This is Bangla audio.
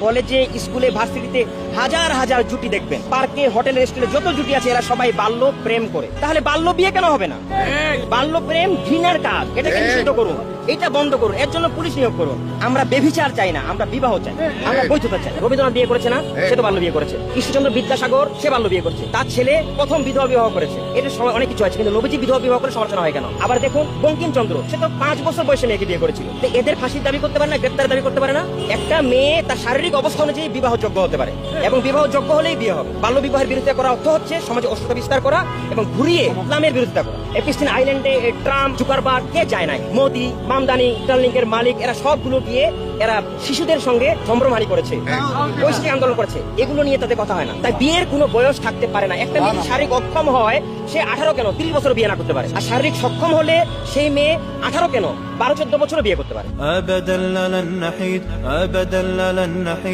কলেজে, স্কুলে, ভার্সিটিতে হাজার হাজার জুটি দেখবেন। পার্কে, হোটেলে, রেস্টুরেন্টে যত জুটি আছে এরা সবাই বাল্য প্রেম করে। তাহলে বাল্য বিয়ে কেন হবে না? বাল্য প্রেম ঘৃণার কাজ, এটাকে নিষিদ্ধ করুন, এটা বন্ধ করুন, এর জন্য পুলিশ নিয়োগ করুন। আমরা বেভিচার চাই না, আমরা বিবাহ চাই, আমরা বৈধতা চাই। রবীন্দ্রনাথ বিয়ে করেছে না? সে তো বাল্য বিয়ে করেছে। ঈশ্বরচন্দ্র বিদ্যাসাগর সে বাল্য বিয়ে করেছে, তার ছেলে প্রথম বিধবা বিবাহ করেছে। এটা সময় অনেক কিছু আছে, কিন্তু নবীজি বিধবা বিবাহ করে সমালোচনা হয় কেন? আবার দেখুন বঙ্কিমচন্দ্র, সে তো 5 বছর বয়সে মেয়েকে বিয়ে করেছিল। তো এদের ফাঁসির দাবি করতে পারে না, গ্রেপ্তারের দাবি করতে পারে না? একটা মেয়ে তার শারীরিক অবস্থা অনুযায়ী বিবাহযোগ্য হতে পারে, এবং বিবাহযোগ্য হলেই বিয়ে হবে। বাল্য বিবাহের বিরোধিতা করা অর্থ হচ্ছে সমাজে অসুস্থতা বিস্তার করা এবং ঘুরিয়ে ইসলামের বিরোধিতা করা। এপিস্টিন আইল্যান্ডে ট্রাম্প, জুকারবার্গ কে যায় নাই? মোদি, মামদানি, স্টারলিংকের মালিক, এরা সবগুলো গিয়ে এরা শিশুদের সঙ্গে সম্ভ্রমহানি করেছে, বৈশ্বিক আন্দোলন করেছে। এগুলো নিয়ে তাদের কথা হয় না। তাই বিয়ের কোনো বয়স থাকতে পারে না। একটা মেয়ে শারীরিক অক্ষম হয়, সে 18 কেন 30 বছর বিয়ে না করতে পারে? আর শারীরিক সক্ষম হলে সেই মেয়ে 18 কেন 12-14 বছর বিয়ে করতে পারে।